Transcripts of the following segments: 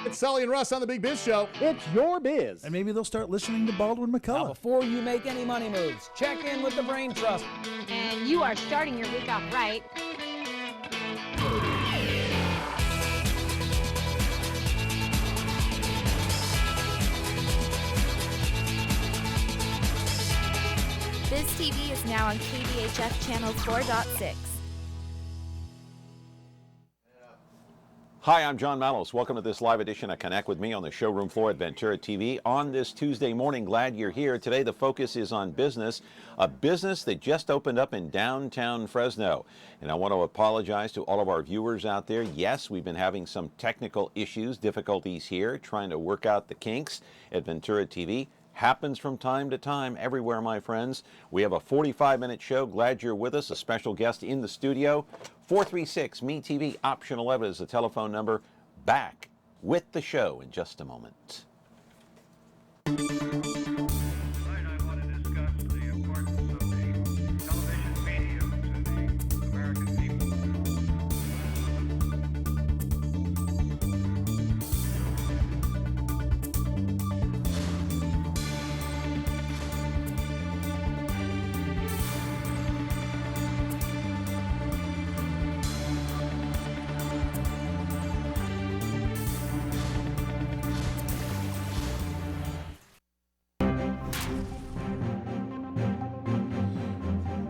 It's Sully and Russ on the Big Biz Show. It's your biz. And maybe they'll start listening to Baldwin Now, McCullough. before you make any money moves, check in with the Brain Trust. And you are starting your week off right. Biz TV is now on KBHF Channel 4.6. Hi, I'm John Malos. Welcome to this live edition of Connect with Me on the showroom floor at Ventura TV on this Tuesday morning. Glad you're here. Today the focus is on business, a business that just opened up in downtown Fresno. And I want to apologize to all of our viewers out there. Yes, we've been having some technical issues, difficulties here, trying to work out the kinks at Ventura TV. Happens from time to time everywhere, my friends. We have a 45-minute show. Glad you're with us. A special guest in the studio. 436-ME-TV, option 11 is the telephone number. Back with the show in just a moment.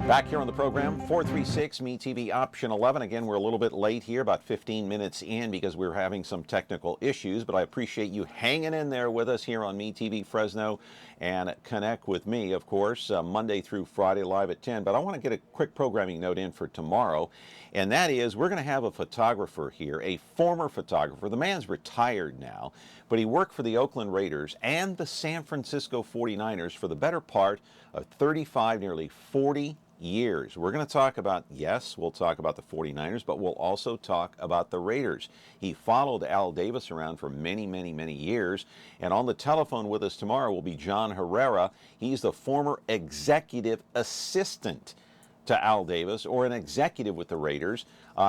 Back here on the program, 436-ME-TV, option 11. Again, we're a little bit late here, about 15 minutes in because we're having some technical issues, but I appreciate you hanging in there with us here on ME-TV Fresno and Connect with Me, of course, Monday through Friday live at 10. But I want to get a quick programming note in for tomorrow, and that is we're going to have a photographer here, a former photographer. The man's retired now, but he worked for the Oakland Raiders and the San Francisco 49ers for the better part of 35, nearly 40 years. We're going to talk about, yes, we'll talk about the 49ers, but we'll also talk about the Raiders. He followed Al Davis around for many, many, many years. And on the telephone with us tomorrow will be John Herrera. He's the former executive assistant to Al Davis, or an executive with the Raiders.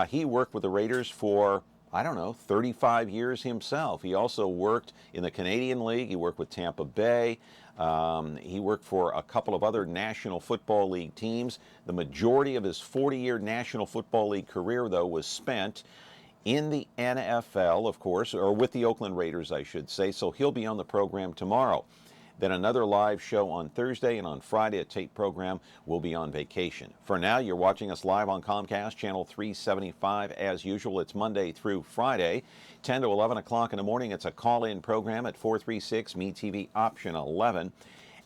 He worked with the Raiders for, I don't know, 35 years himself. He also worked in the Canadian League. He worked with Tampa Bay. He worked for a couple of other National Football League teams. The majority of his 40-year National Football League career, though, was spent in the NFL, of course, or with the Oakland Raiders, I should say. So he'll be on the program tomorrow. Then another live show on Thursday, and on Friday a tape program will be on vacation. For now, you're watching us live on Comcast, channel 375. As usual, it's Monday through Friday, 10 to 11 o'clock in the morning. It's a call-in program at 436-ME-TV, option 11.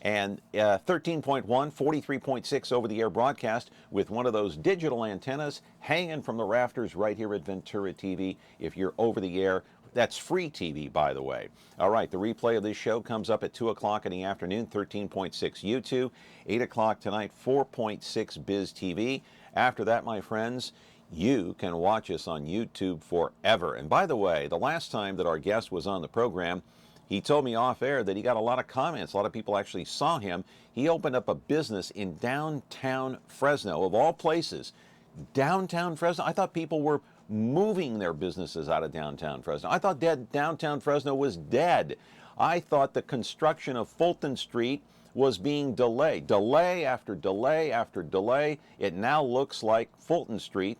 And 13.1, 43.6 over-the-air broadcast with one of those digital antennas hanging from the rafters right here at Ventura TV. If you're over the air, that's free TV, by the way. All right, the replay of this show comes up at 2 o'clock in the afternoon, 13.6 YouTube, 8 o'clock tonight, 4.6 Biz TV. After that, my friends, you can watch us on YouTube forever. And by the way, the last time that our guest was on the program, he told me off air that he got a lot of comments. A lot of people actually saw him. He opened up a business in downtown Fresno, of all places. Downtown Fresno? I thought people were moving their businesses out of downtown Fresno. I thought downtown Fresno was dead. I thought the construction of Fulton Street was being delayed. Delay after delay after delay. It now looks like Fulton Street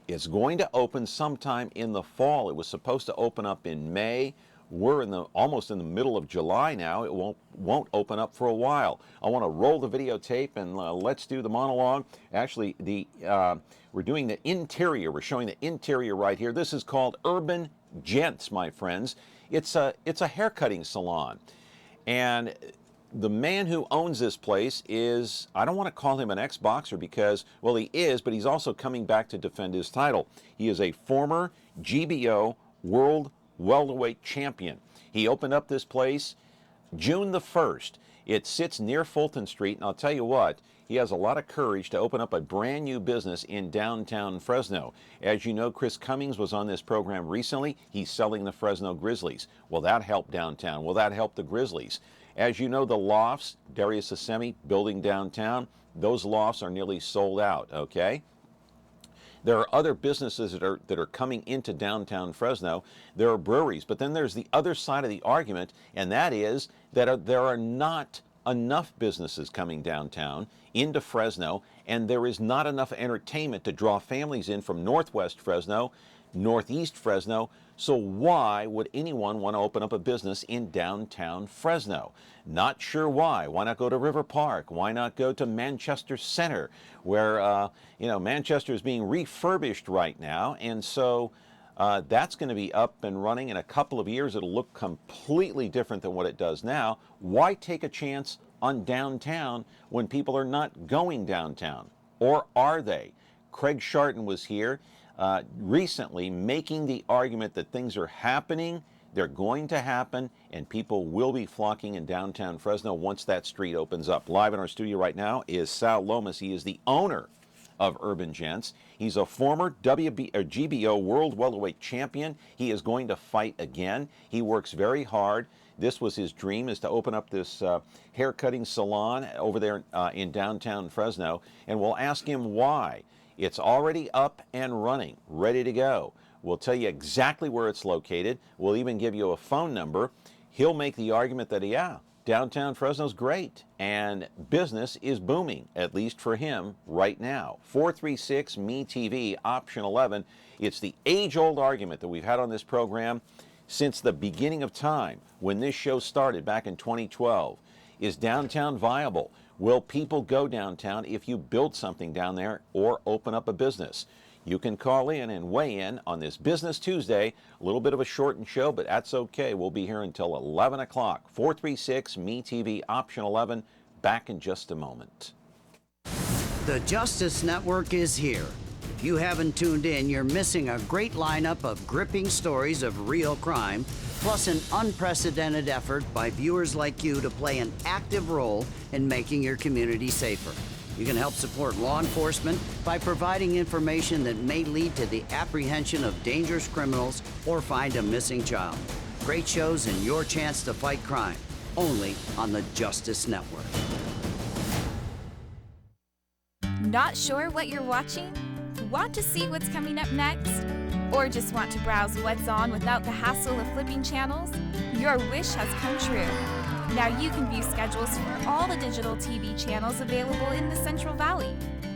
is going to open sometime in the fall. It was supposed to open up in May. We're almost in the middle of July now. It won't open up for a while. I want to roll the videotape and let's do the monologue. Actually, we're doing the interior. We're showing the interior right here. This is called Urban Gents, my friends. It's a haircutting salon, and the man who owns this place is, I don't want to call him an ex-boxer because, well, he is, but he's also coming back to defend his title. He is a former GBO World Welterweight champion. He opened up this place June the 1st. It sits near Fulton Street, and I'll tell you what, he has a lot of courage to open up a brand new business in downtown Fresno. As you know, Chris Cummings was on this program recently. He's selling the Fresno Grizzlies. Will that help downtown? Will that help the Grizzlies? As you know, the lofts, Darius Assemi building downtown, those lofts are nearly sold out, okay? There are other businesses that are coming into downtown Fresno. There are breweries, but then there's the other side of the argument, and that is that there are not enough businesses coming downtown into Fresno, and there is not enough entertainment to draw families in from northwest Fresno, northeast Fresno. So why would anyone want to open up a business in downtown Fresno? Not sure why. Why not go to River Park? Why not go to Manchester Center, where Manchester is being refurbished right now, and so that's going to be up and running in a couple of years. It'll look completely different than what it does now. Why take a chance on downtown when people are not going downtown? Or are they? Craig Sharton was here recently making the argument that things are happening, they're going to happen, and people will be flocking in downtown Fresno once that street opens up. Live in our studio right now is Saul Lomas. He is the owner of Urban Gents. He's a former GBO World Welterweight Champion. He is going to fight again. He works very hard. This was his dream, is to open up this haircutting salon over there in downtown Fresno, and we'll ask him why. It's already up and running, ready to go. We'll tell you exactly where it's located. We'll even give you a phone number. He'll make the argument that, yeah, downtown Fresno's great, and business is booming, at least for him right now. 436-ME-TV, option 11. It's the age-old argument that we've had on this program since the beginning of time, when this show started back in 2012. Is downtown viable? Will people go downtown if you build something down there or open up a business? You can call in and weigh in on this Business Tuesday. A little bit of a shortened show, but that's okay. We'll be here until 11 o'clock. 436-ME-TV, option 11. Back in just a moment. The Justice Network is here. If you haven't tuned in, you're missing a great lineup of gripping stories of real crime, plus an unprecedented effort by viewers like you to play an active role in making your community safer. You can help support law enforcement by providing information that may lead to the apprehension of dangerous criminals or find a missing child. Great shows and your chance to fight crime, only on the Justice Network. Not sure what you're watching? Want to see what's coming up next? Or just want to browse what's on without the hassle of flipping channels? Your wish has come true. Now you can view schedules for all the digital TV channels available in the Central Valley.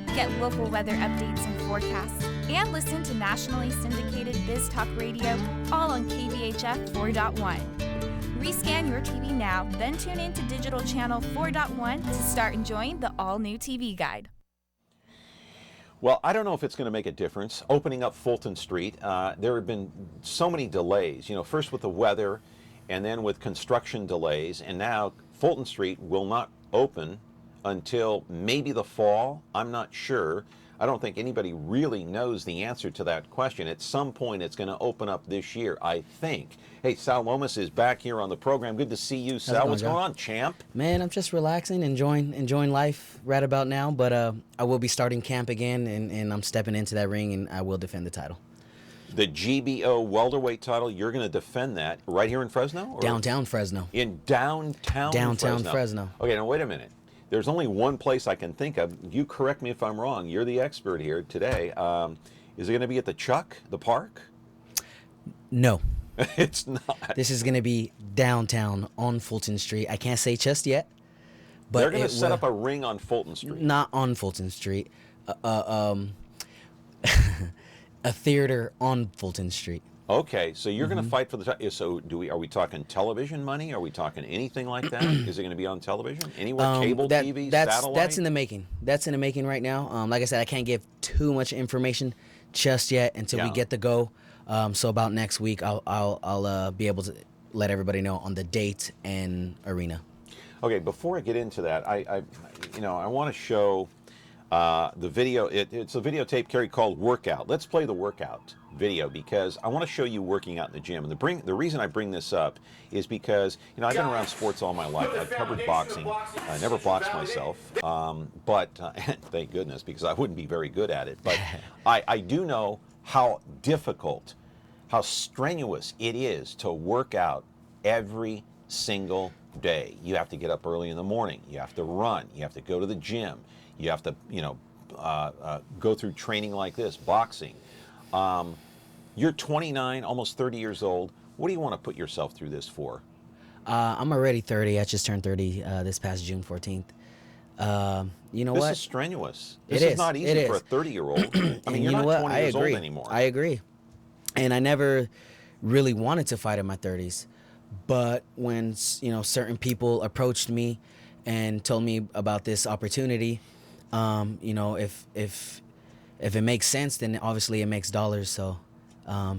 Get local weather updates and forecasts, and listen to nationally syndicated Biz Talk Radio, all on KVHF 4.1. Rescan your TV now, then tune in to digital channel 4.1 to start enjoying the all-new TV guide. Well, I don't know if it's going to make a difference. Opening up Fulton Street, there have been so many delays. First with the weather, and then with construction delays, and now Fulton Street will not open until maybe the fall. I'm not sure. I don't think anybody really knows the answer to that question. At some point, it's going to open up this year, I think. Hey, Saul Lomas is back here on the program. Good to see you, Sal. What's going on, champ? Man, I'm just relaxing, enjoying life right about now. But I will be starting camp again, and I'm stepping into that ring, and I will defend the title. The GBO welterweight title, you're going to defend that right here in Fresno? Or downtown Fresno. In downtown Fresno. Okay, now wait a minute. There's only one place I can think of. You correct me if I'm wrong. You're the expert here today. Is it going to be at the Chuck, the park? No. It's not. This is going to be downtown on Fulton Street. I can't say just yet. But they're going to set up a ring on Fulton Street. Not on Fulton Street. A theater on Fulton Street. Okay, so you're going to fight for the. So are we talking television money? Are we talking anything like that? Is it going to be on television? Anywhere? Cable TV, satellite? That's in the making. That's in the making right now. Like I said, I can't give too much information just yet until we get the go. So about next week, I'll be able to let everybody know on the date and arena. Okay, before I get into that, I want to show the video. It's a videotape, Kerry, called Workout. Let's play the workout video because I want to show you working out in the gym. And the reason I bring this up is because I've been around sports all my life. I've covered boxing. I never boxed myself, but thank goodness, because I wouldn't be very good at it. But I do know how difficult, how strenuous it is to work out every single day. You have to get up early in the morning. You have to run. You have to go to the gym. You have to, go through training like this, boxing. You're 29, almost 30 years old. What do you want to put yourself through this for? I'm already 30. I just turned 30 this past June 14th. You know what? This is strenuous. This It is is. not It easy for a is. 30-year-old. I mean, you're you know not what? 20 I years agree. old anymore. I agree. And I never really wanted to fight in my 30s. But when, certain people approached me and told me about this opportunity, if it makes sense, then obviously it makes dollars. So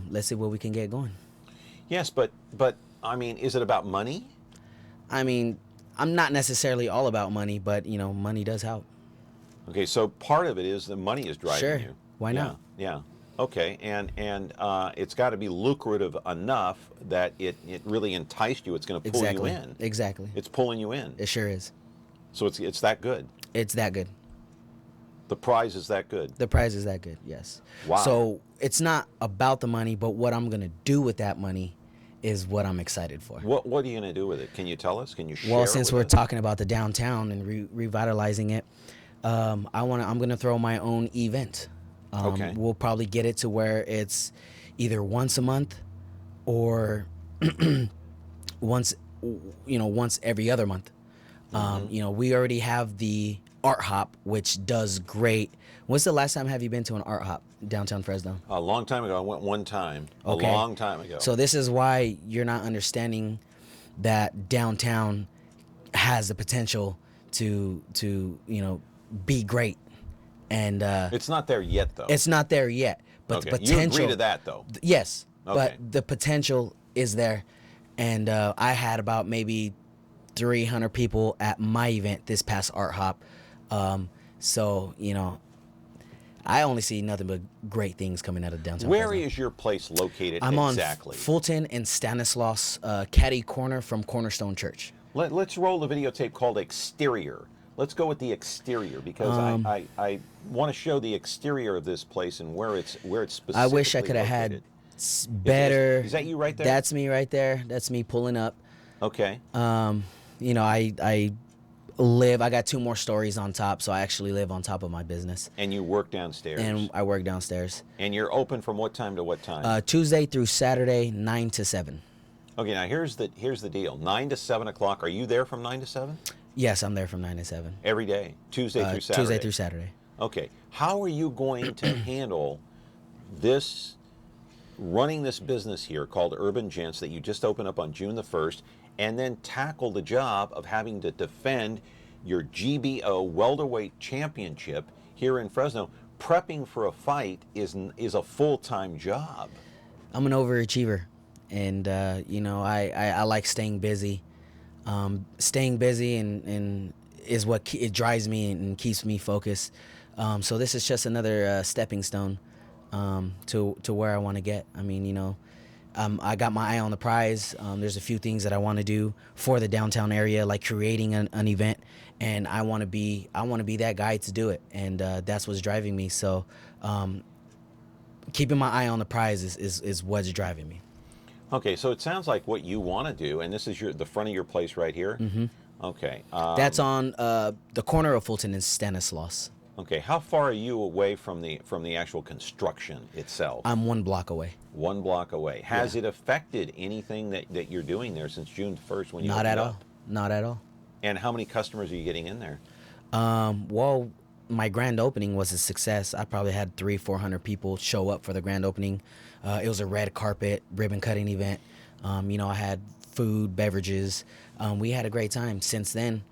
let's see what we can get going. Yes, but I mean, is it about money? I mean, I'm not necessarily all about money, but, money does help. Okay, so part of it is the money is driving Sure. you. Why not? Yeah. Okay, and it's got to be lucrative enough that it really enticed you. It's going to pull Exactly. you in. Exactly. It's pulling you in. It sure is. So it's that good. It's that good. The prize is that good. The prize is that good, yes. Wow. So it's not about the money, but what I'm going to do with that money is what I'm excited for. What are you going to do with it? Can you tell us? Can you share? Well, since with we're us? talking about the downtown and revitalizing it, I'm going to throw my own event. Okay. We'll probably get it to where it's either once a month or once every other month. We already have the art hop, which does great. When's the last time have you been to an art hop downtown Fresno? A long time ago. I went one time. Okay. A long time ago. So this is why you're not understanding that downtown has the potential to be great. And it's not there yet, though. it's not there yet, but okay. the potential. You agree to that, though. Yes, Okay. but the potential is there. And I had about maybe 300 people at my event this past art hop. So I only see nothing but great things coming out of downtown. Where Fresno. is your place located I'm exactly? on Fulton and Stanislaus, catty corner from Cornerstone Church. Let's roll the videotape called Exterior. Let's go with the exterior because I want to show the exterior of this place and where it's specifically I wish I could have had located. better. Is that you right there? That's me right there. That's me pulling up. Okay. I got 2 more stories on top, so I actually live on top of my business. And you work downstairs. And I work downstairs. And you're open from what time to what time? Tuesday through Saturday, 9 to 7. Okay, now here's the deal. 9 to 7 o'clock. Are you there from 9 to 7? Yes, I'm there from 9 to 7. Every day, Tuesday through Saturday. Tuesday through Saturday. Okay. How are you going to handle running this business here called Urban Gents that you just opened up on June the 1st, and then tackle the job of having to defend your GBO welterweight championship here in Fresno? Prepping for a fight is a full-time job. I'm an overachiever, and I like staying busy. Staying busy and is what it drives me and keeps me focused. So this is just another stepping stone to where I want to get. I mean, I got my eye on the prize. There's a few things that I want to do for the downtown area, like creating an event, and I want to be that guy to do it, and that's what's driving me. So keeping my eye on the prize is what's driving me. Okay, so it sounds like what you want to do, and this is the front of your place right here. Mm-hmm. Okay. That's on the corner of Fulton and Stanislaus. Okay, how far are you away from the actual construction itself? I'm 1 block away. 1 block away. Has it affected anything that you're doing there since June 1st when you Not opened at up? all. Not at all. And how many customers are you getting in there? Well, my grand opening was a success. I probably had 300-400 people show up for the grand opening. It was a red carpet ribbon cutting event. I had food, beverages. We had a great time. Since then,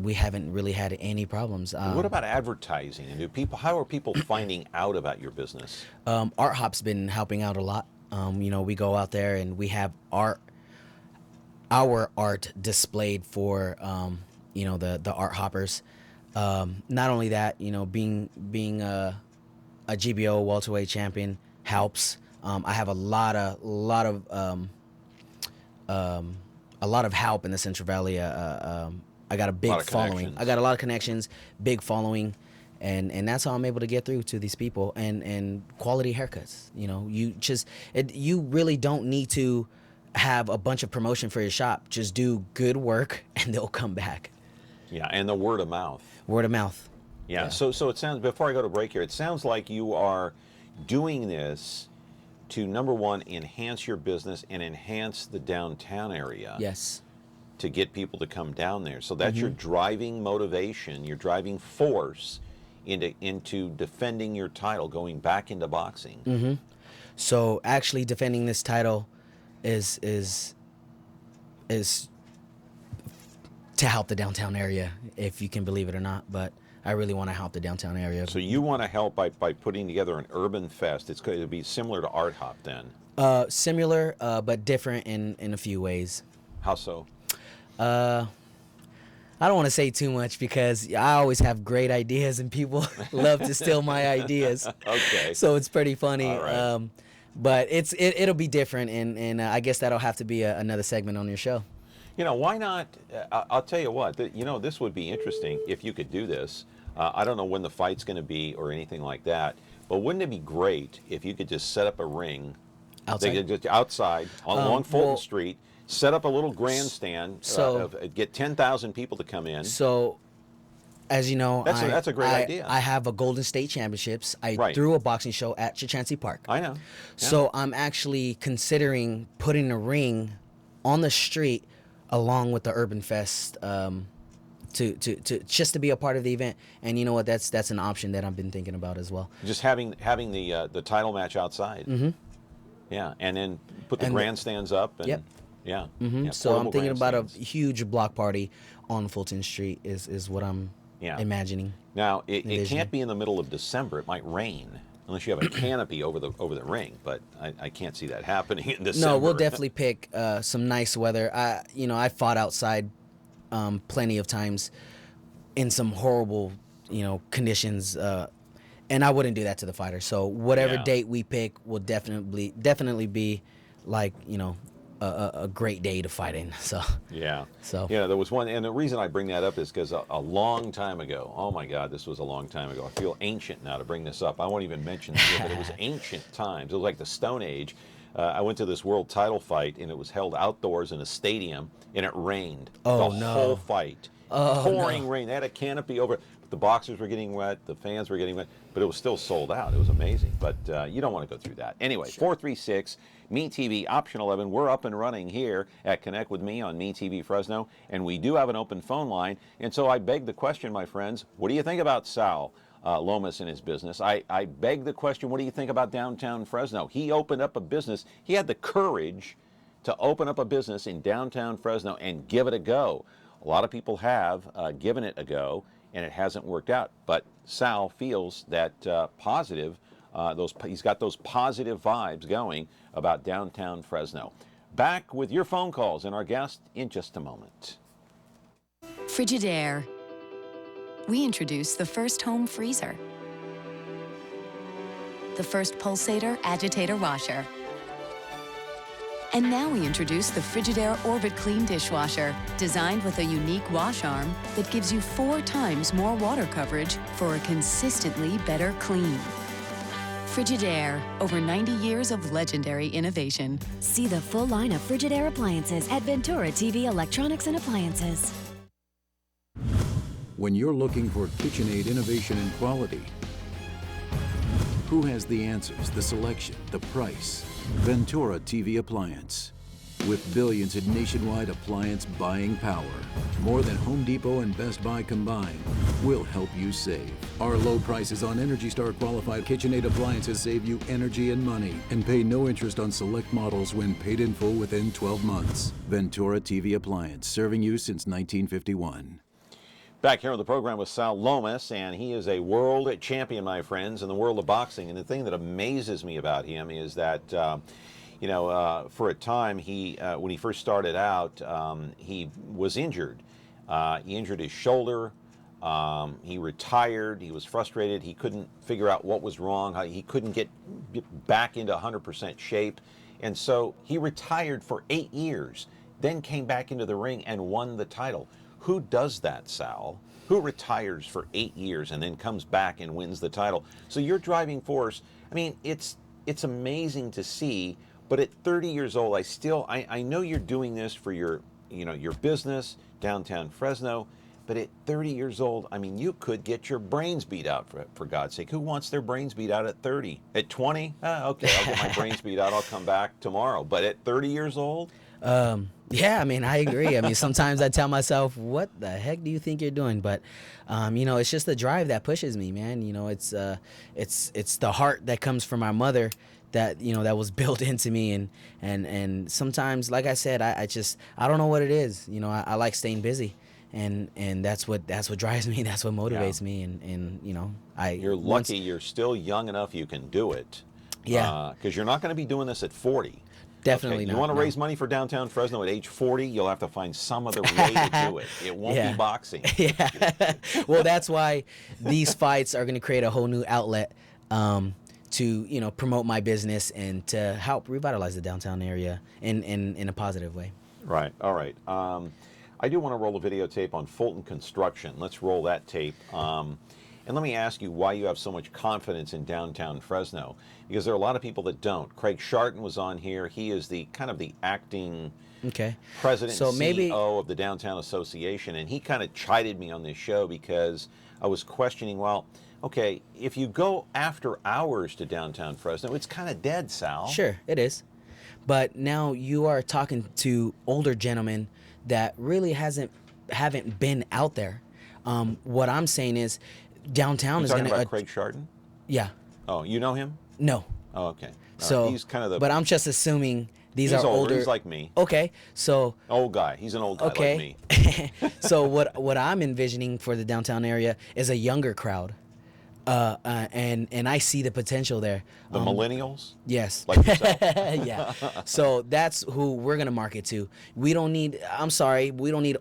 we haven't really had any problems. What about advertising? And how are people finding out about your business? Art Hop's been helping out a lot. We go out there and we have our art displayed for the art hoppers. Not only that, being a GBO welterweight champion helps. I have a lot of help in the Central Valley. I got a big following. I got a lot of connections, big following, and that's how I'm able to get through to these people and quality haircuts. You really don't need to have a bunch of promotion for your shop. Just do good work and they'll come back. Yeah, and the word of mouth. Word of mouth. Yeah. So it sounds, before I go to break here, it sounds like you are doing this to, number one, enhance your business and enhance the downtown area. Yes. To get people to come down there. So that's your driving motivation, your driving force into defending your title, going back into boxing. So actually defending this title is to help the downtown area, if you can believe it or not. But I really want to help the downtown area. So you want to help by putting together an urban fest. It's going to be similar to Art Hop then. Similar, but different in a few ways. How so? I don't want to say too much because I always have great ideas and people love to steal my ideas. Okay. So it's pretty funny. All right. But it'll be different, and I guess that'll have to be another segment on your show. You know, why not? I'll tell you what, this would be interesting if you could do this. I don't know when the fight's going to be or anything like that, but wouldn't it be great if you could just set up a ring outside along Fulton Street, set up a little grandstand, get 10,000 people to come in. So, as you know, that's a great idea. I have a Golden State Championships. I threw a boxing show at Chachansey Park. I know. Yeah. So I'm actually considering putting a ring on the street along with the Urban Fest to just to be a part of the event. And you know what? That's an option that I've been thinking about as well. Just having the title match outside. Mm-hmm. Yeah, and then put the grandstands up. And, yep. Yeah. Mm-hmm. Yeah, so I'm thinking about a huge block party on Fulton Street is what I'm imagining. Now it can't be in the middle of December. It might rain unless you have a canopy over the ring. But I can't see that happening in December. No, we'll definitely pick some nice weather. I fought outside plenty of times in some horrible conditions. And I wouldn't do that to the fighter. So whatever date we pick will definitely be like a great day to fight in. So there was one, and the reason I bring that up is because a long time ago, oh my God, this was a long time ago. I feel ancient now to bring this up. I won't even mention this, but it was ancient times. It was like the Stone Age. I went to this world title fight, and it was held outdoors in a stadium, and it rained the whole fight. Pouring rain. They had a canopy over. The boxers were getting wet, the fans were getting wet, but it was still sold out. It was amazing, but you don't want to go through that. Anyway, 436 MeTV option 11. We're up and running here at Connect with Me on MeTV Fresno, and we do have an open phone line. And so I beg the question, my friends, what do you think about Saul Lomas and his business? I beg the question, what do you think about downtown Fresno? He opened up a business. He had the courage to open up a business in downtown Fresno and give it a go. A lot of people have given it a go, and it hasn't worked out. But Sal feels that he's got those positive vibes going about downtown Fresno. Back with your phone calls and our guest in just a moment. Frigidaire. We introduced the first home freezer, the first pulsator agitator washer, and now we introduce the Frigidaire Orbit Clean dishwasher, designed with a unique wash arm that gives you 4 times more water coverage for a consistently better clean. Frigidaire, over 90 years of legendary innovation. See the full line of Frigidaire appliances at Ventura TV Electronics and Appliances. When you're looking for KitchenAid innovation and quality, who has the answers, the selection, the price? Ventura TV Appliance. With billions in nationwide appliance buying power, more than Home Depot and Best Buy combined, will help you save. Our low prices on Energy Star qualified KitchenAid appliances save you energy and money, and pay no interest on select models when paid in full within 12 months. Ventura TV Appliance, serving you since 1951. Back here on the program with Saul Lomas, and he is a world champion, my friends, in the world of boxing. And the thing that amazes me about him is that, for a time, when he first started out, he was injured. He injured his shoulder. He retired. He was frustrated. He couldn't figure out what was wrong. He couldn't get back into 100% shape. And so he retired for 8 years, then came back into the ring and won the title. Who does that, Sal? Who retires for 8 years and then comes back and wins the title? So your driving force, I mean, it's amazing to see, but at 30 years old, I know you're doing this for your business, downtown Fresno, But at 30 years old, I mean, you could get your brains beat out, for God's sake. Who wants their brains beat out at 30? At 20? Okay, I'll get my brains beat out. I'll come back tomorrow. But at 30 years old? Yeah, I mean, I agree. I mean, sometimes I tell myself, what the heck do you think you're doing? But, you know, it's just the drive that pushes me, man. You know, it's the heart that comes from our mother that, you know, that was built into me. And sometimes, like I said, I don't know what it is. You know, I like staying busy. And that's what drives me. That's what motivates me. And you know, you're lucky you're still young enough you can do it. Yeah. Because you're not going to be doing this at 40. Definitely okay? not. You want to no. raise money for downtown Fresno at age 40, you'll have to find some other way to do it. It won't be boxing. Yeah. Well, that's why these fights are going to create a whole new outlet to, you know, promote my business and to help revitalize the downtown area in a positive way. Right. All right. I do want to roll a videotape on Fulton Construction. Let's roll that tape. And let me ask you why you have so much confidence in downtown Fresno, because there are a lot of people that don't. Craig Sharton was on here. He is the kind of the acting president and CEO of the Downtown Association, and he kind of chided me on this show because I was questioning, well, okay, if you go after hours to downtown Fresno, it's kind of dead, Sal. Sure, it is. But now you are talking to older gentlemen that really haven't been out there. What I'm saying is, downtown is going to. Talking about Craig Sharton? Yeah. Oh, you know him? No. Oh, okay. So he's kind of the. But I'm just assuming these are older. older. He's like me. Okay, so. Old guy. He's an old guy like me. So what I'm envisioning for the downtown area is a younger crowd. And I see the potential there. The millennials? Yes. Like yourself? Yeah. So that's who we're going to market to. We don't need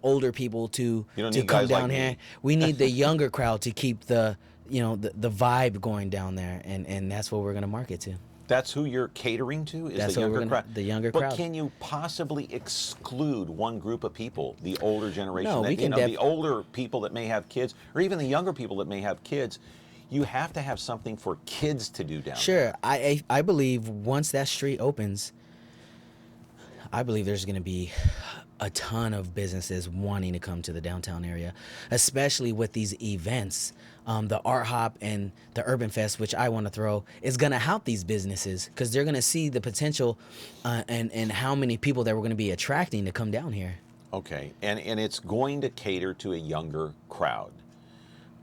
older people to come down here. We need the younger crowd to keep the vibe going down there. And that's what we're going to market to. That's who you're catering to? Is the younger crowd? The younger crowd. But can you possibly exclude one group of people, the older generation? No, we can the older people that may have kids, or even the younger people that may have kids. You have to have something for kids to do down there. Sure. I believe once that street opens, I believe there's going to be a ton of businesses wanting to come to the downtown area, especially with these events. The Art Hop and the Urban Fest, which I want to throw, is going to help these businesses because they're going to see the potential and how many people that we're going to be attracting to come down here. Okay, and it's going to cater to a younger crowd.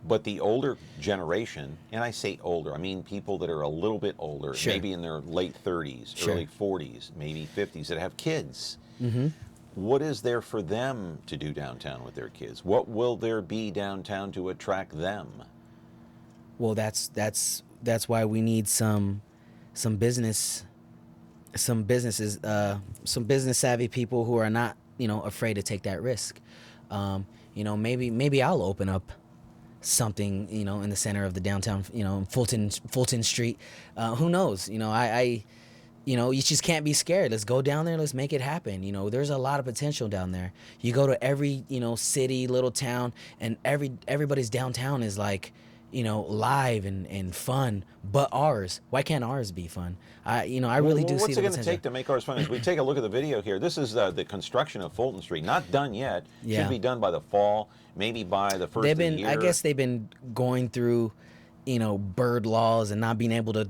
But the older generation, and I say older, I mean people that are a little bit older, maybe in their late 30s, early 40s, maybe 50s, that have kids. Mm-hmm. What is there for them to do downtown with their kids? What will there be downtown to attract them? Well, that's why we need some business savvy people who are not, afraid to take that risk. Maybe I'll open up something, in the center of the downtown, Fulton Street. Who knows? You just can't be scared. Let's go down there. Let's make it happen. There's a lot of potential down there. You go to every, city, little town, and everybody's downtown is like, live and fun, but ours. Why can't ours be fun? I really do see the potential. What's it going to take to make ours fun? As we take a look at the video here, this is the construction of Fulton Street. Not done yet. Yeah. Should be done by the fall, maybe by the first of the year. I guess they've been going through, bird laws and not being able to,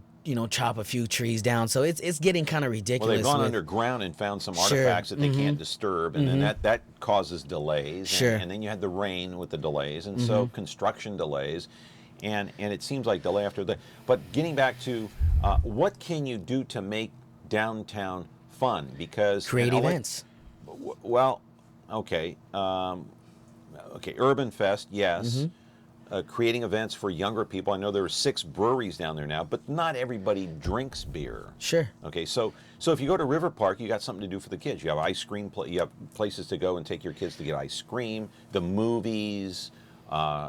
chop a few trees down. So it's getting kind of ridiculous. Well, they've gone underground and found some artifacts that they can't disturb, and then that causes delays. And then you had the rain with the delays, and so construction delays. And it seems like delay after delay. But getting back to what can you do to make downtown fun? Because create events. Well, okay. Urban Fest, yes. Creating events for younger people. I know there are 6 breweries down there now, but not everybody drinks beer. Sure. Okay, so if you go to River Park, you got something to do for the kids. You have ice cream. You have places to go and take your kids to get ice cream. The movies.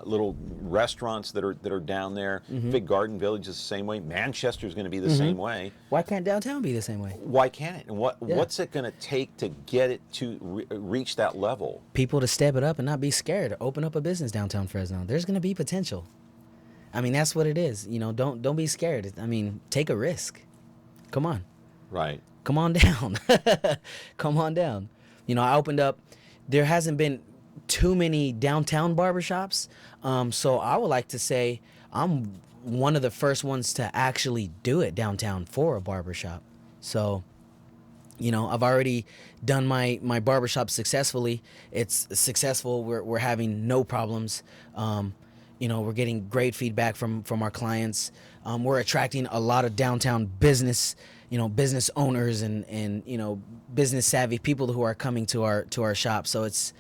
Little restaurants that are down there. Big Garden Village is the same way. Manchester's going to be the same way. Why can't downtown be the same way? Why can't it? And what's it going to take to get it to reach that level? People to step it up and not be scared. Open up a business downtown Fresno. There's going to be potential. I mean, that's what it is. Don't be scared. I mean, take a risk. Come on. Right. Come on down. Come on down. I opened up. There hasn't been too many downtown barbershops. So I would like to say I'm one of the first ones to actually do it downtown for a barbershop. So, I've already done my barbershop successfully. It's successful. We're having no problems. We're getting great feedback from our clients. We're attracting a lot of downtown business, business owners and business savvy people who are coming to our shop. So it's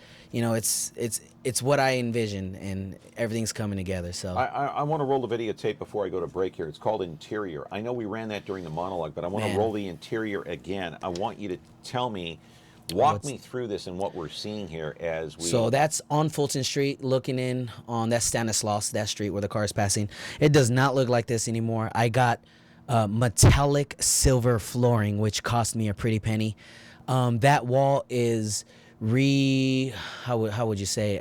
what I envision, and everything's coming together. So I want to roll the videotape before I go to break here. It's called Interior. I know we ran that during the monologue, but I want to roll the interior again. I want you to tell me, walk me through this and what we're seeing here as we... So that's on Fulton Street, looking in on that Stanislaus, that street where the car is passing. It does not look like this anymore. I got metallic silver flooring, which cost me a pretty penny. That wall is how would you say?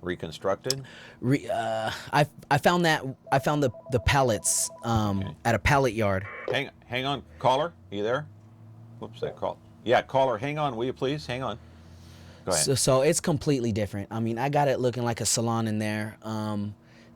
Reconstructed? I found the pallets at a pallet yard. Hang on, caller, are you there? Whoops, that call. Yeah, caller, hang on, will you please? Hang on. Go ahead. So it's completely different. I mean, I got it looking like a salon in there.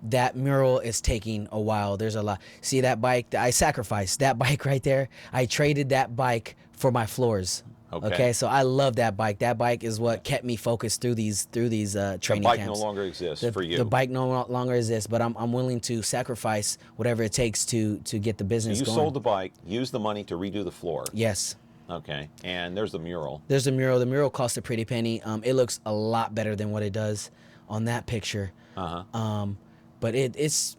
That mural is taking a while. There's a lot. See that bike? I sacrificed that bike right there. I traded that bike for my floors. Okay, so I love that bike. That bike is what kept me focused through these training camps. The bike no longer exists for you. The bike no longer exists, but I'm willing to sacrifice whatever it takes to get the business going. So you sold the bike, used the money to redo the floor. Yes. Okay, and there's the mural. There's the mural. The mural cost a pretty penny. It looks a lot better than what it does on that picture. But it's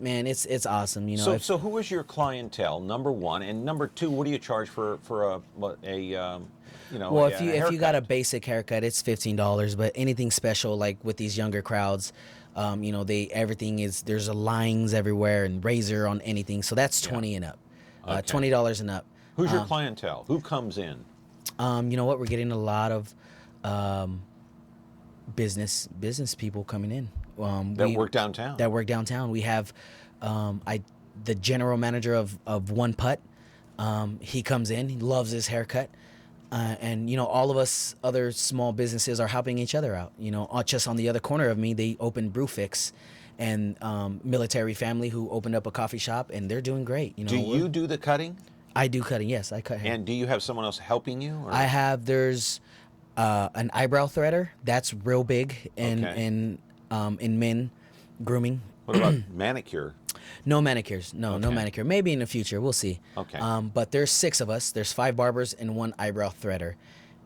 awesome. So who is your clientele? Number one, and number two, what do you charge for a Well, if you got a basic haircut, it's $15. But anything special, like with these younger crowds, everything is, there's lines everywhere and razor on anything. So that's $20 and up, $20 and up. Who's your clientele? Who comes in? You know what? We're getting a lot of business people coming in. That work downtown. We have the general manager of One Putt. He comes in. He loves his haircut. And all of us other small businesses are helping each other out. Just on the other corner of me, they opened Brew Fix, and military family who opened up a coffee shop, and they're doing great. Do you do the cutting? I do cutting. Yes, I cut hair. And do you have someone else helping you? Or? I have. There's an eyebrow threader. That's real big in men grooming. What about manicure? No manicures. No manicure. Maybe in the future. We'll see. Okay. But there's 6 of us. There's 5 barbers and 1 eyebrow threader.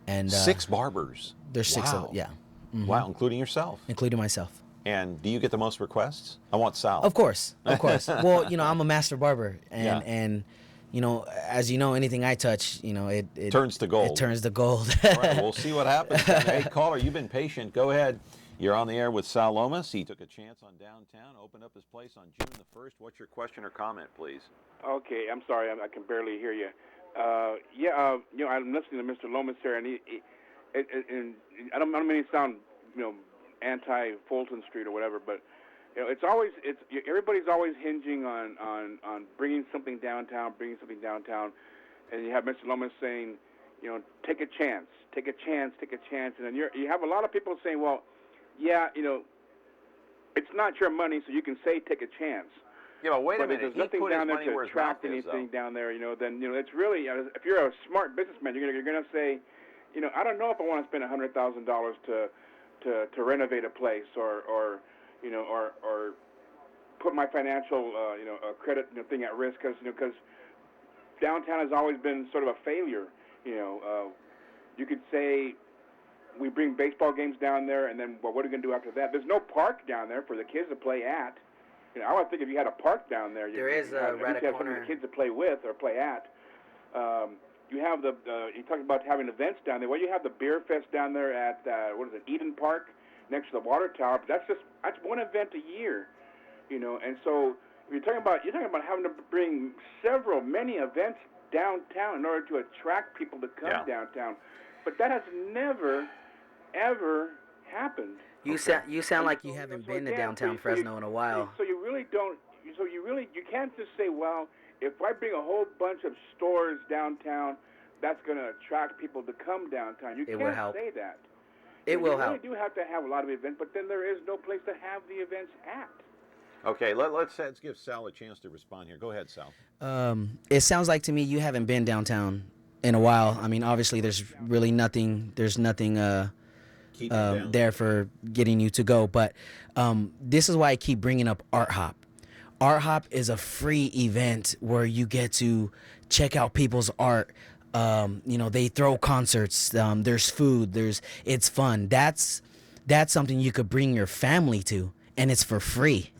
And 6 barbers? There's 6 of us, yeah. Mm-hmm. Wow, including yourself? Including myself. And do you get the most requests? I want Sal. Of course. Well, I'm a master barber. And as you know, anything I touch, it turns to gold. It turns to gold. All right, we'll see what happens. Hey, caller, you've been patient. Go ahead. You're on the air with Saul Lomas. He took a chance on downtown, opened up his place on June the 1st. What's your question or comment, please? Okay, I'm sorry, I can barely hear you. I'm listening to Mr. Lomas here, and I don't mean to sound, anti-Fulton Street or whatever, but everybody's always hinging on bringing something downtown, and you have Mr. Lomas saying, take a chance, and then you have a lot of people saying, well, yeah, it's not your money, so you can say take a chance. Yeah, but wait a minute. There's nothing down there to attract anything down there, then it's really, if you're a smart businessman, you're going to say, I don't know if I want to spend $100,000 to renovate a place or put my financial credit thing at risk because downtown has always been sort of a failure. You could say we bring baseball games down there, and then what are we going to do after that? There's no park down there for the kids to play at. I would think if you had a park down there, there is right a have corner. Some of the kids to play with or play at. You have you talked about having events down there. Well, you have the beer fest down there at Eden Park next to the water tower. But that's one event a year, And so you're talking about having to bring many events downtown in order to attract people to come downtown. But that has never, ever happened. You sound like you haven't been to downtown Fresno in a while. So you really don't. So you can't just say, well, if I bring a whole bunch of stores downtown, that's going to attract people to come downtown. You can't say that. It will You really help. do have to have a lot of events, but then there is no place to have the events at. Okay, let's give Sal a chance to respond here. Go ahead, Sal. It sounds like to me you haven't been downtown in a while. I mean, obviously there's really nothing. There's nothing there for getting you to go. But this is why I keep bringing up Art Hop. Art Hop is a free event where you get to check out people's art. They throw concerts. There's food. It's fun. That's something you could bring your family to, and it's for free.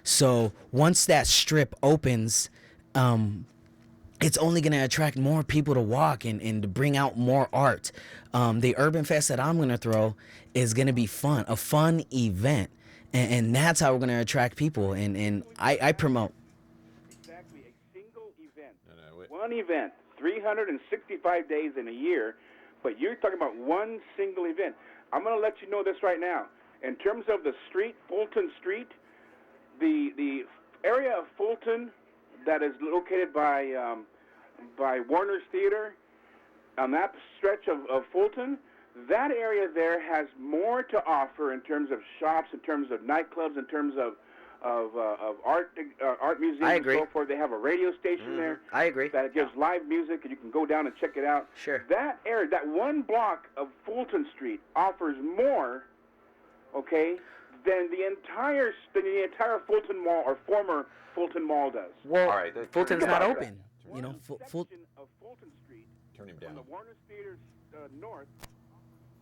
So once that strip opens, it's only going to attract more people to walk and to bring out more art. The Urban Fest that I'm going to throw is going to be fun, a fun event. And that's how we're going to attract people. And I promote. Exactly, a single event. One event, 365 days in a year, but you're talking about one single event. I'm going to let you know this right now. In terms of the street, Fulton Street, the area of Fulton that is located by Warner's Theater, on that stretch of Fulton, that area there has more to offer in terms of shops, in terms of nightclubs, in terms of art museums I and agree. so forth. They have a radio station there. I agree. That gives live music, and you can go down and check it out. Sure. That area, that one block of Fulton Street offers more, okay, than the entire Fulton Mall or former Fulton Mall does. Well, All right, Fulton's not open. One Of Fulton Street, turn him on down. the Warner Theater north.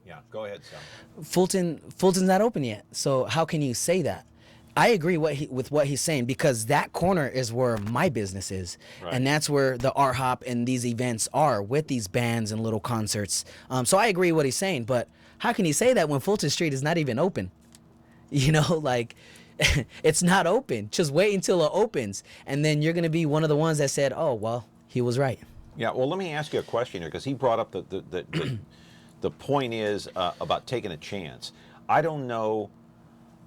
Yeah, go ahead, Sal. Fulton's not open yet. So how can you say that? I agree with what he's saying, because that corner is where my business is, Right. and that's where the Art Hop and these events are with these bands and little concerts. So I agree with what he's saying, but how can he say that when Fulton Street is not even open? It's not open. Just wait until it opens, and then you're gonna be one of the ones that said, "Oh, well, he was right." Yeah, well, let me ask you a question here, because he brought up the point is about taking a chance. I don't know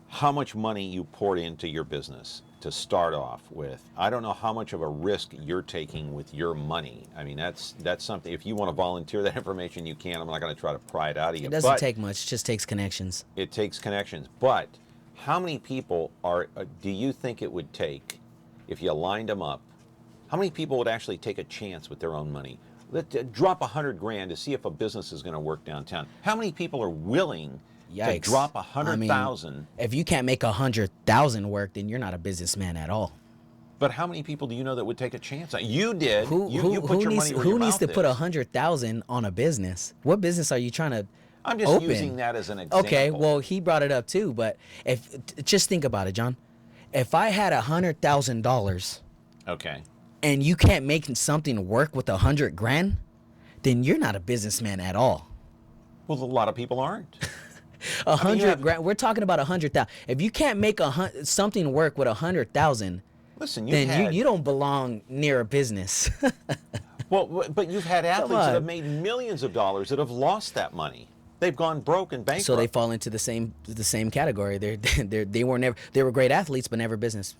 how much money you poured into your business to start off with. I don't know how much of a risk you're taking with your money. I mean, that's something. If you want to volunteer that information, you can. I'm not going to try to pry it out of you. It doesn't take much. It just takes connections. It takes connections. But how many people do you think it would take if you lined them up? How many people would actually take a chance with their own money? Drop $100,000 to see if a business is going to work downtown. How many people are willing to drop $100,000? If you can't make $100,000 work, then you're not a businessman at all. But how many people do you know that would take a chance? You did. Who put your money where your needs mouth to put is. $100,000 on a business? What business are you trying to I'm just open? using that as an example. Okay, well, he brought it up too, but just think about it, John. If I had $100,000, okay, and you can't make something work with $100,000, then you're not a businessman at all. Well, a lot of people aren't. $100,000. We're talking about $100,000. If you can't make something work with $100,000, listen, then you don't belong near a business. Well, but you've had athletes that have made millions of dollars that have lost that money. They've gone broke and bankrupt. So they fall into the same category. They were great athletes, but never business.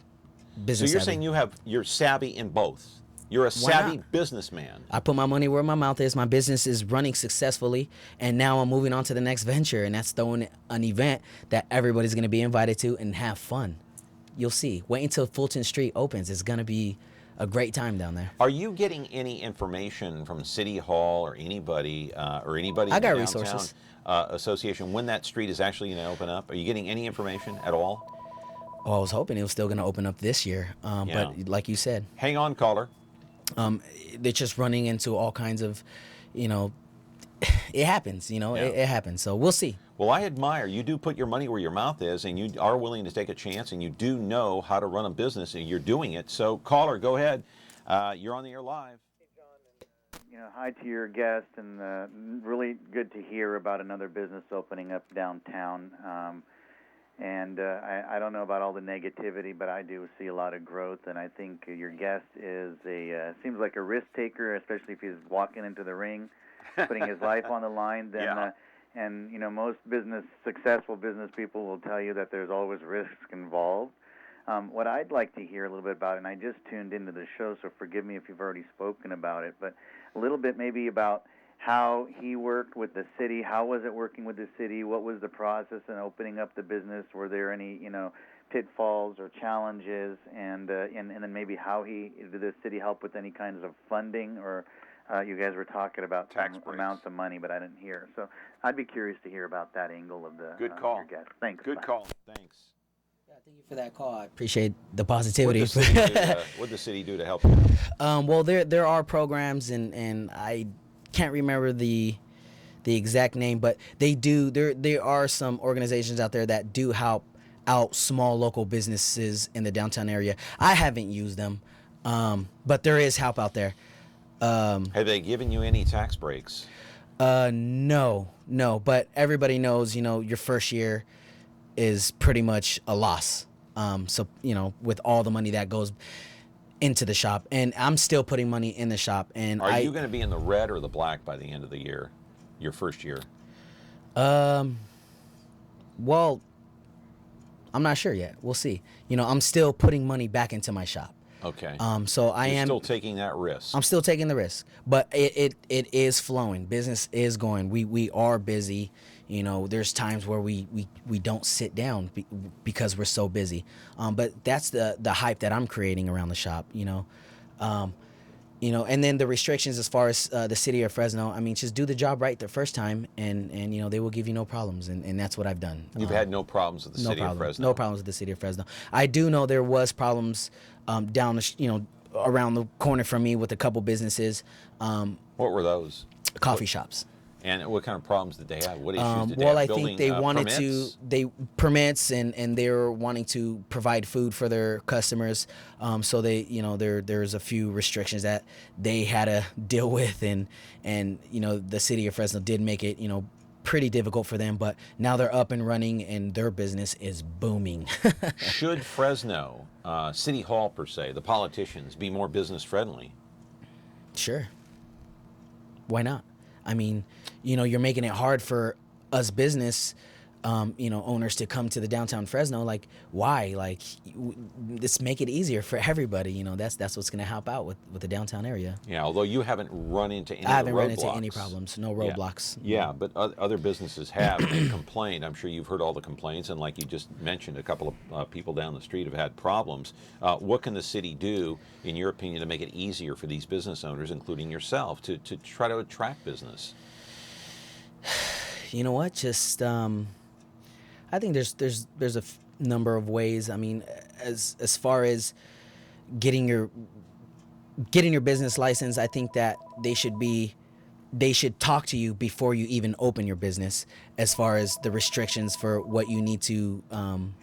So you're savvy. saying you're savvy in both. You're a savvy businessman. I put my money where my mouth is. My business is running successfully, and now I'm moving on to the next venture, and that's throwing an event that everybody's going to be invited to and have fun. You'll see. Wait until Fulton Street opens. It's going to be a great time down there. Are you getting any information from City Hall or anybody I in got the downtown resources. association when that street is actually going to open up? Are you getting any information at all? Oh, I was hoping it was still going to open up this year, but like you said, hang on, caller. They're just running into all kinds of, it happens. It happens. So we'll see. Well, I admire you. Do put your money where your mouth is, and you are willing to take a chance, and you do know how to run a business, and you're doing it. So, caller, go ahead. You're on the air live. Hi to your guest, and really good to hear about another business opening up downtown. I don't know about all the negativity, but I do see a lot of growth, and I think your guest is seems like a risk taker, especially if he's walking into the ring, putting his life on the line. And most successful business people will tell you that there's always risk involved. What I'd like to hear a little bit about, and I just tuned into the show, so forgive me if you've already spoken about it, but a little bit maybe about how he worked with the city. How was it working with the city? What was the process in opening up the business? Were there any, pitfalls or challenges? And then maybe how did the city help with any kinds of funding? Or you guys were talking about tax some amounts of money, but I didn't hear. So I'd be curious to hear about that angle of the good call. your guest. Thanks. Good Bye. call. Thanks. Thank you for that call. I appreciate the positivity. What'd the city do to help you? Well, there are programs, and I can't remember the exact name, but they do. There are some organizations out there that do help out small local businesses in the downtown area. I haven't used them, but there is help out there. Have they given you any tax breaks? No, but everybody knows, your first year is pretty much a loss. So, with all the money that goes into the shop, and I'm still putting money in the shop. And are you going to be in the red or the black by the end of the year, your first year? Well, I'm not sure yet. We'll see. I'm still putting money back into my shop. Okay. So I am still taking that risk. I'm still taking the risk, but it is flowing. Business is going. We are busy. There's times where we don't sit down because we're so busy. But that's the hype that I'm creating around the shop. And then the restrictions as far as the city of Fresno. I mean, just do the job right the first time, and they will give you no problems, and that's what I've done. You've had no problems with the city of Fresno. No problems with the city of Fresno. I do know there was problems down around the corner from me with a couple businesses. What were those? Coffee shops. And what kind of problems did they have? What issues did they well, have? I think they wanted permits and they were wanting to provide food for their customers. So they, there's a few restrictions that they had to deal with, and the city of Fresno did make it, pretty difficult for them. But now they're up and running, and their business is booming. Should Fresno, City Hall per se, the politicians, be more business friendly? Sure. Why not? I mean, you're making it hard for us business, owners to come to the downtown Fresno. Like, why? Like, let's make it easier for everybody. That's what's going to help out with the downtown area. Yeah, although you haven't run into any I haven't run roadblocks. into any problems. No roadblocks. Yeah, but other businesses have and complained. I'm sure you've heard all the complaints, and like you just mentioned, a couple of people down the street have had problems. What can the city do, in your opinion, to make it easier for these business owners, including yourself, to try to attract business? You know what? Just I think there's a number of ways. I mean, as far as getting your business license, I think that they should talk to you before you even open your business, as far as the restrictions for what you need to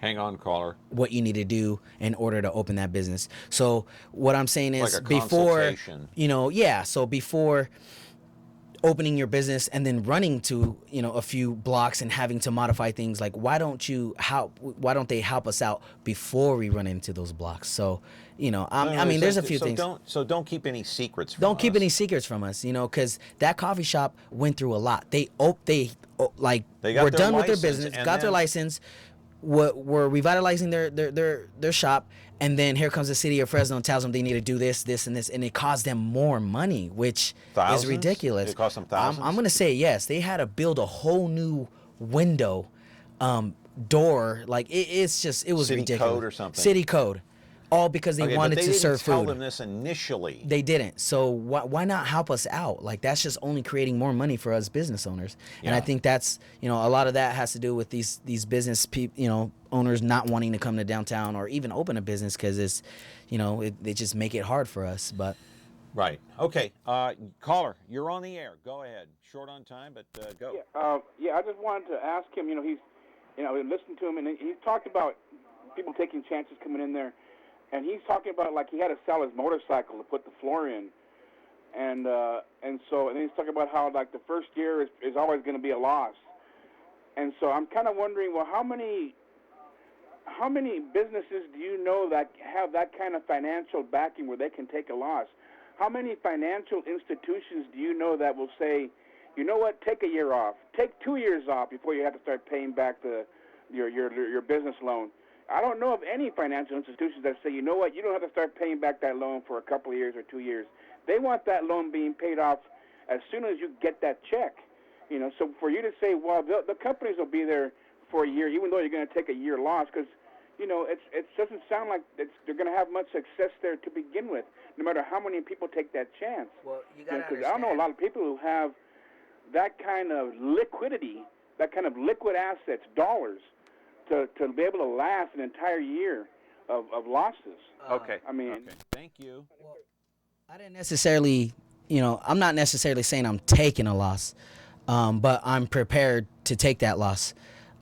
hang on, caller, what you need to do in order to open that business. So what I'm saying is, like a before consultation. So before opening your business and then running to a few blocks and having to modify things, like why don't they help us out before we run into those blocks? So I mean, there's a few things. Don't keep any secrets from us. Don't keep any secrets from us, because that coffee shop went through a lot. They were done with their business, got their license, were revitalizing their shop, and then here comes the city of Fresno and tells them they need to do this, and this, and it costs them more money, which is ridiculous. It cost them thousands? I'm going to say yes. They had to build a whole new window, door. Like, it was City ridiculous. code or something? City code. All because they wanted to serve food. They didn't tell them this initially. They didn't. So why not help us out? Like, that's just only creating more money for us business owners. Yeah. And I think that's, a lot of that has to do with these business owners not wanting to come to downtown or even open a business, because it's, they just make it hard for us. But right. Okay. Caller, you're on the air. Go ahead. Short on time, but go. Yeah. I just wanted to ask him. He's, listened to him, and he talked about people taking chances coming in there. And he's talking about, like, he had to sell his motorcycle to put the floor in, and then he's talking about how, like, the first year is always going to be a loss. And so I'm kind of wondering, well, how many businesses do you know that have that kind of financial backing where they can take a loss? How many financial institutions do you know that will say, you know what, take a year off, take 2 years off before you have to start paying back your business loan? I don't know of any financial institutions that say, you know what, you don't have to start paying back that loan for a couple of years or 2 years. They want that loan being paid off as soon as you get that check. So for you to say, well, the companies will be there for a year, even though you're going to take a year loss, because it doesn't sound like they're going to have much success there to begin with, no matter how many people take that chance. Well, you got to understand. Because I know a lot of people who have that kind of liquidity, that kind of liquid assets, dollars, to be able to last an entire year of losses. Okay. I mean, okay. Thank you. Well, I didn't necessarily, I'm not necessarily saying I'm taking a loss, but I'm prepared to take that loss.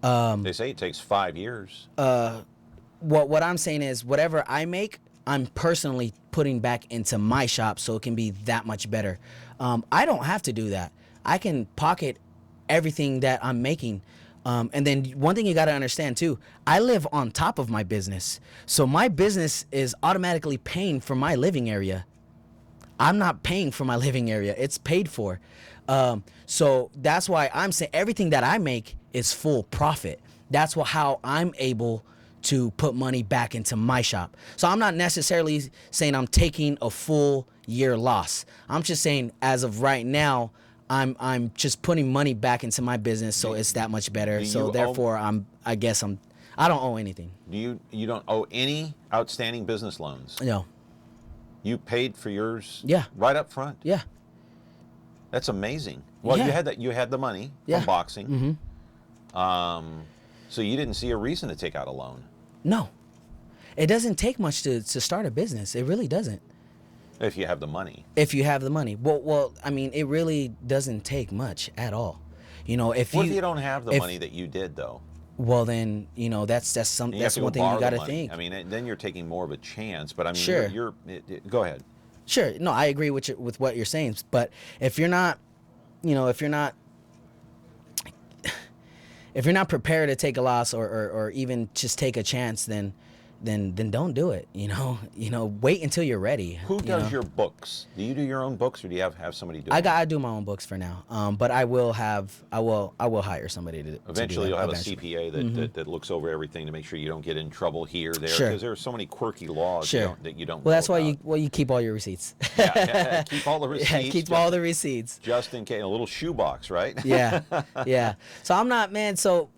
They say it takes 5 years. What I'm saying is whatever I make, I'm personally putting back into my shop so it can be that much better. I don't have to do that. I can pocket everything that I'm making. And then one thing you got to understand too, I live on top of my business. So my business is automatically paying for my living area. I'm not paying for my living area. It's paid for. So that's why I'm saying everything that I make is full profit. That's how I'm able to put money back into my shop. So I'm not necessarily saying I'm taking a full year loss. I'm just saying as of right now, I'm just putting money back into my business, so it's that much better. So therefore, I don't owe anything. You don't owe any outstanding business loans? No. You paid for yours? Yeah. Right up front? Yeah. That's amazing. Well, yeah. you had the money from boxing. Mm-hmm. So you didn't see a reason to take out a loan? No. It doesn't take much to start a business. It really doesn't. If you have the money. If you have the money. Well, I mean, it really doesn't take much at all. What if you don't have the money that you did, though? Well, then, that's one thing you got to think. I mean, then you're taking more of a chance. But I mean, sure. Go ahead. Sure. No, I agree with what you're saying. But if you're not prepared to take a loss or even just take a chance, then don't do it. Wait until you're ready. Who does your books? Do you do your own books, or do you have somebody do? I do my own books for now. But I will hire somebody to. Eventually, to do that. You'll have a CPA that looks over everything to make sure you don't get in trouble here, there, sure. because there are so many quirky laws that you don't. Well, that's why about. you keep all your receipts. Yeah, keep all the receipts. Yeah, keep all the receipts. Just in case, a little shoebox, right? Yeah. So I'm not, man. So.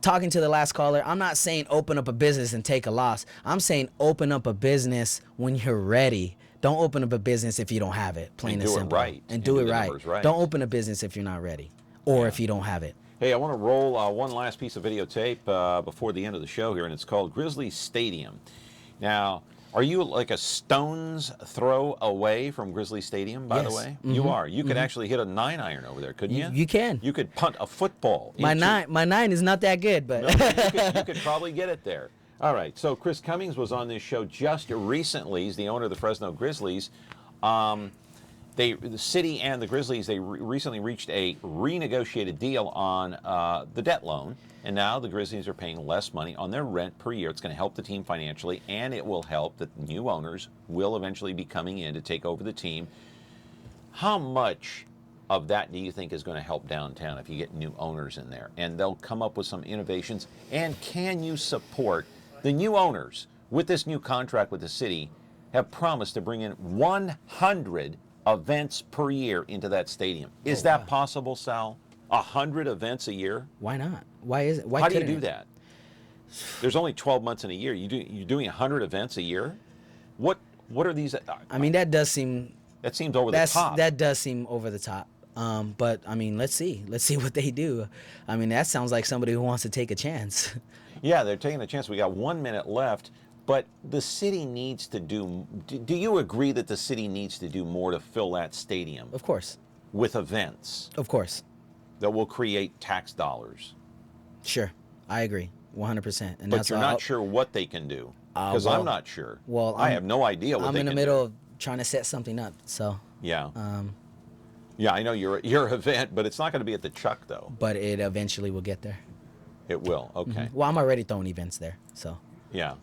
Talking to the last caller, I'm not saying open up a business and take a loss. I'm saying open up a business when you're ready. Don't open up a business if you don't have it, plain and simple. And do it right. Don't open a business if you're not ready or if you don't have it. Hey, I want to roll one last piece of videotape before the end of the show here, and it's called Grizzly Stadium. Now, are you like a stone's throw away from Grizzly Stadium, by the way? Mm-hmm. You are. You could actually hit a 9-iron over there, couldn't you? You can. You could punt a football. My nine is not that good, but... No, you could probably get it there. All right, so Chris Cummings was on this show just recently. He's the owner of the Fresno Grizzlies. The city and the Grizzlies, they recently reached a renegotiated deal on the debt loan, and now the Grizzlies are paying less money on their rent per year. It's going to help the team financially, and it will help that new owners will eventually be coming in to take over the team. How much of that do you think is going to help downtown if you get new owners in there? And they'll come up with some innovations. And can you support the new owners with this new contract with the city have promised to bring in 100 events per year into that stadium? Is that possible, Sal? 100 events a year? Why not? Why is it? How do you do that? There's only 12 months in a year. You're doing 100 events a year? What are these? I mean, that does seem... That seems over the top. That does seem over the top. But, I mean, let's see. Let's see what they do. I mean, that sounds like somebody who wants to take a chance. Yeah, they're taking a chance. We got 1 minute left. But the city needs to do you agree that the city needs to do more to fill that stadium? Of course. With events? Of course. That will create tax dollars? Sure. I agree. 100%. And but you're not sure what they can do? Because I'm not sure. Well, I have no idea what they can do. I'm in the middle of trying to set something up, so. Yeah. Yeah, I know your event, but it's not going to be at the Chuck, though. But it eventually will get there. It will, okay. Mm-hmm. Well, I'm already throwing events there, so. Yeah.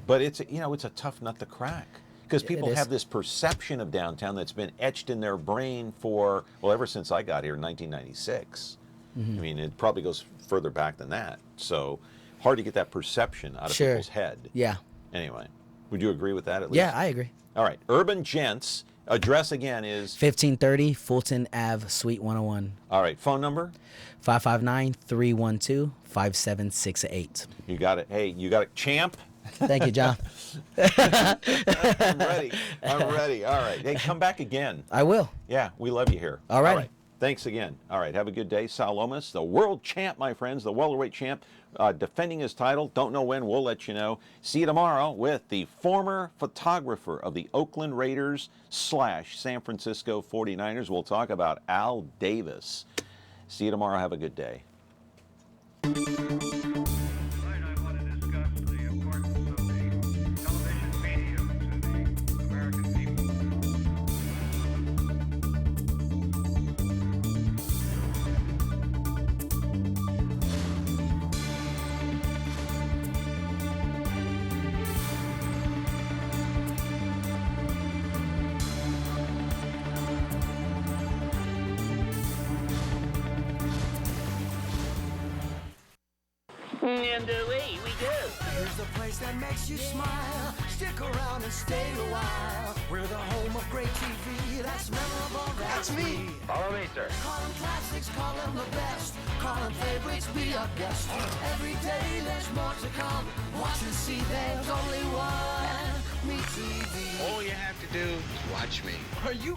But it's it's a tough nut to crack because people have this perception of downtown that's been etched in their brain ever since I got here in 1996. Mm-hmm. I mean, it probably goes further back than that. So hard to get that perception out of people's head. Yeah. Anyway, would you agree with that at least? Yeah, I agree. All right, Urban Gents Address again is 1530 Fulton Ave, Suite 101. All right. Phone number? 559-312-5768. You got it. Hey, you got it. Champ? Thank you, John. I'm ready. I'm ready. All right. Hey, come back again. I will. Yeah, we love you here. All right. All right. Thanks again. All right. Have a good day. Saul Lomas, the world champ, my friends, the welterweight champ, defending his title. Don't know when. We'll let you know. See you tomorrow with the former photographer of the Oakland Raiders / San Francisco 49ers. We'll talk about Al Davis. See you tomorrow. Have a good day. And away we go. Here's the place that makes you smile. Stick around and stay a while. We're the home of great TV. That's memorable. That's me. Follow me, sir. Call them classics, call them the best. Call them favorites, be our guest. Every day there's more to come. Watch and see, there's only one. Me TV. All you have to do is watch me. Are you